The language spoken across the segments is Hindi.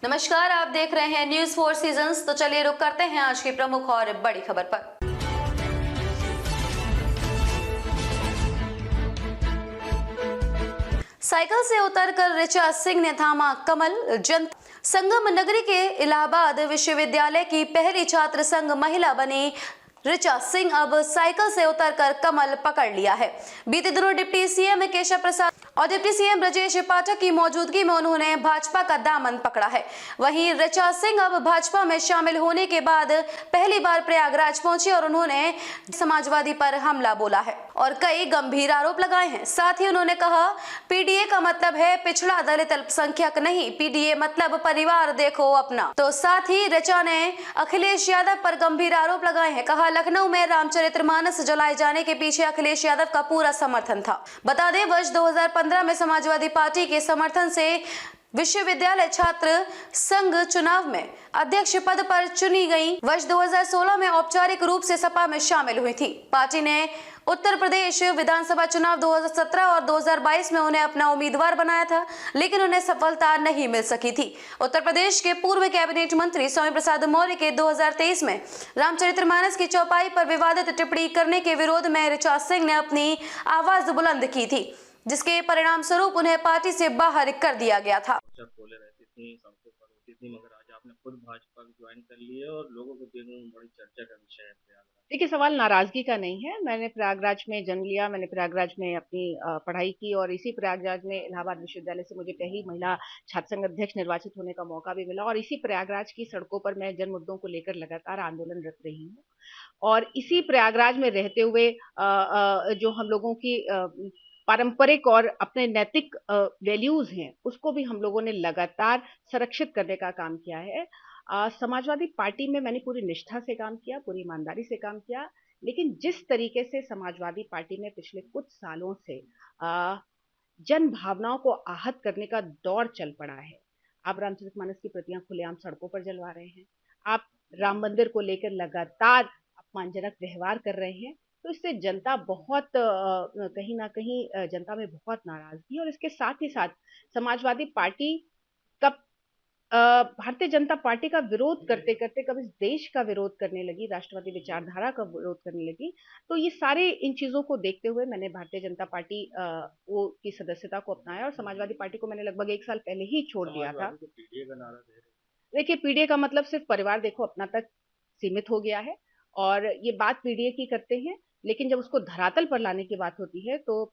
नमस्कार, आप देख रहे हैं न्यूज 4 सीजन्स। तो चलिए रुक करते हैं आज की प्रमुख और बड़ी खबर पर। साइकिल से उतरकर ऋचा सिंह ने थामा कमल। संगम नगरी के इलाहाबाद विश्वविद्यालय की पहली छात्र संघ महिला बनी ऋचा सिंह अब साइकिल से उतरकर कमल पकड़ लिया है। बीते दिनों डिप्टी सीएम केशव प्रसाद और डिप्टी सीएम ब्रजेश पाठक की मौजूदगी में उन्होंने भाजपा का दामन पकड़ा है। वहीं ऋचा सिंह अब भाजपा में शामिल होने के बाद पहली बार प्रयागराज पहुंची और उन्होंने समाजवादी पर हमला बोला है और कई गंभीर आरोप लगाए हैं। साथ ही उन्होंने कहा, पीडीए का मतलब है पिछड़ा दलित अल्पसंख्यक नहीं, पीडीए मतलब परिवार देखो अपना। तो साथ ही ऋचा ने अखिलेश यादव पर गंभीर आरोप लगाए हैं। कहा, लखनऊ में रामचरितमानस जलाए जाने के पीछे अखिलेश यादव का पूरा समर्थन था। बता दें, वर्ष 2015 में समाजवादी पार्टी के समर्थन से विश्वविद्यालय छात्र संघ चुनाव में अध्यक्ष पद पर चुनी गई। वर्ष 2016 में औपचारिक रूप से सपा में शामिल हुई थी। पार्टी ने उत्तर प्रदेश विधानसभा चुनाव 2017 और 2022 में उन्हें अपना उम्मीदवार बनाया था, लेकिन उन्हें सफलता नहीं मिल सकी थी। उत्तर प्रदेश के पूर्व कैबिनेट मंत्री स्वामी प्रसाद मौर्य के 2023 में रामचरितमानस की चौपाई पर विवादित टिप्पणी करने के विरोध में ऋचा सिंह ने अपनी आवाज बुलंद की थी, जिसके परिणाम स्वरूप उन्हें पार्टी से बाहर कर दिया गया था। खोले रहती थी, सड़कों पर होती थी, मगर आज आपने खुद भाजपा ज्वाइन कर ली है और लोगों के दिल में बड़ी चर्चा का विषय है प्रयागराज। देखिए, सवाल नाराजगी का नहीं है। मैंने प्रयागराज में जन्म लिया, मैंने प्रयागराज में अपनी पढ़ाई की और इसी प्रयागराज में इलाहाबाद विश्वविद्यालय से मुझे पहली महिला छात्र संघ अध्यक्ष निर्वाचित होने का मौका भी मिला और इसी प्रयागराज की सड़कों पर मैं जन मुद्दों को लेकर लगातार आंदोलनरत रही हूँ और इसी प्रयागराज में रहते हुए जो हम लोगों की पारंपरिक और अपने नैतिक वैल्यूज हैं, उसको भी हम लोगों ने लगातार संरक्षित करने का काम किया है। समाजवादी पार्टी में मैंने पूरी निष्ठा से काम किया, पूरी ईमानदारी से काम किया, लेकिन जिस तरीके से समाजवादी पार्टी में पिछले कुछ सालों से जन भावनाओं को आहत करने का दौर चल पड़ा है। आप रामचरितमानस की प्रतियां खुलेआम सड़कों पर जलवा रहे हैं, आप राम मंदिर को लेकर लगातार अपमानजनक व्यवहार कर रहे हैं, तो इससे जनता बहुत कहीं ना कहीं जनता में बहुत नाराजगी और इसके साथ ही साथ समाजवादी पार्टी का भारतीय जनता पार्टी का विरोध करते करते कब इस देश का विरोध करने लगी, राष्ट्रवादी विचारधारा का विरोध करने लगी। तो ये सारे इन चीजों को देखते हुए मैंने भारतीय जनता पार्टी की सदस्यता को अपनाया और समाजवादी पार्टी को मैंने लगभग 1 साल पहले ही छोड़ दिया था। देखिए, पीडीए का मतलब सिर्फ परिवार देखो अपना तक सीमित हो गया है और ये बात पीडीए की करते हैं, लेकिन जब उसको धरातल पर लाने की बात होती है तो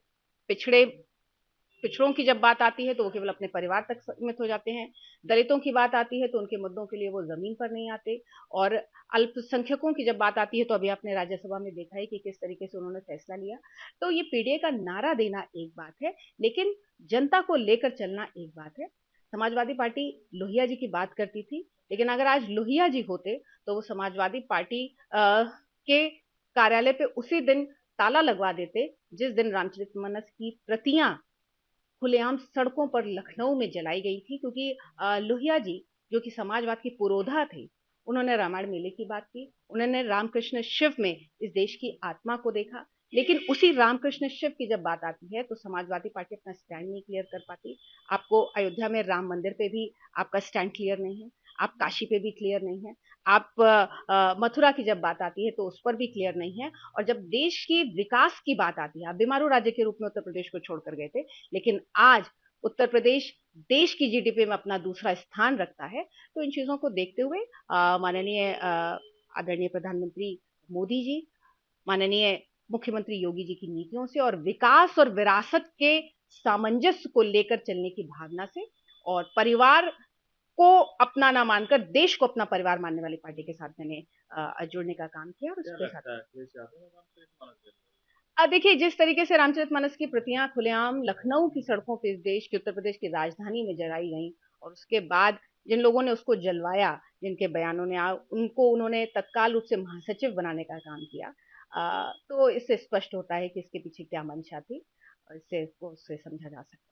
पिछड़ों की जब बात आती है तो वो केवल अपने परिवार तक सीमित हो जाते हैं। दलितों की बात आती है तो उनके मुद्दों के लिए वो जमीन पर नहीं आते और अल्पसंख्यकों की जब बात आती है तो अभी आपने राज्यसभा में देखा है कि किस तरीके से उन्होंने फैसला लिया। तो ये पीडीए का नारा देना एक बात है, लेकिन जनता को लेकर चलना एक बात है। समाजवादी पार्टी लोहिया जी की बात करती थी, लेकिन अगर आज लोहिया जी होते तो वो समाजवादी पार्टी के कार्यालय पे उसी दिन ताला लगवा देते जिस दिन रामचरितमानस की प्रतियां खुलेआम सड़कों पर लखनऊ में जलाई गई थी, क्योंकि लोहिया जी जो कि समाजवाद की पुरोधा थे, उन्होंने रामायण मेले की बात की, उन्होंने रामकृष्ण शिव में इस देश की आत्मा को देखा, लेकिन उसी रामकृष्ण शिव की जब बात आती है तो समाजवादी पार्टी अपना स्टैंड नहीं क्लियर कर पाती। आपको अयोध्या में राम मंदिर पे भी आपका स्टैंड क्लियर नहीं है, आप काशी पे भी क्लियर नहीं है, आप मथुरा की जब बात आती है तो उस पर भी क्लियर नहीं है और जब देश की विकास की बात आती है, आप बीमारू राज्य के रूप में उत्तर प्रदेश को छोड़कर गए थे, लेकिन आज उत्तर प्रदेश देश की जीडीपी में अपना दूसरा स्थान रखता है। तो इन चीजों को देखते हुए माननीय आदरणीय प्रधानमंत्री मोदी जी, माननीय मुख्यमंत्री योगी जी की नीतियों से और विकास और विरासत के सामंजस्य को लेकर चलने की भावना से और परिवार को अपना ना मानकर देश को अपना परिवार मानने वाली पार्टी के साथ मैंने जुड़ने का काम किया और उसके साथ देखिए, जिस तरीके से रामचरितमानस की प्रतियां खुलेआम लखनऊ की सड़कों पे इस देश की उत्तर प्रदेश की राजधानी में जलाई गई और उसके बाद जिन लोगों ने उसको जलवाया, जिनके बयानों ने उनको उन्होंने तत्काल रूप से महासचिव बनाने का काम किया, तो इससे स्पष्ट होता है कि इसके पीछे क्या मंशा थी और उससे समझा जा सकता है।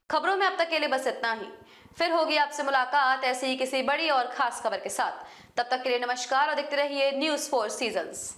खबरों में अब तक के लिए बस इतना ही। फिर होगी आपसे मुलाकात ऐसी ही किसी बड़ी और खास खबर के साथ। तब तक के लिए नमस्कार और देखते रहिए न्यूज 4 सीजन्स।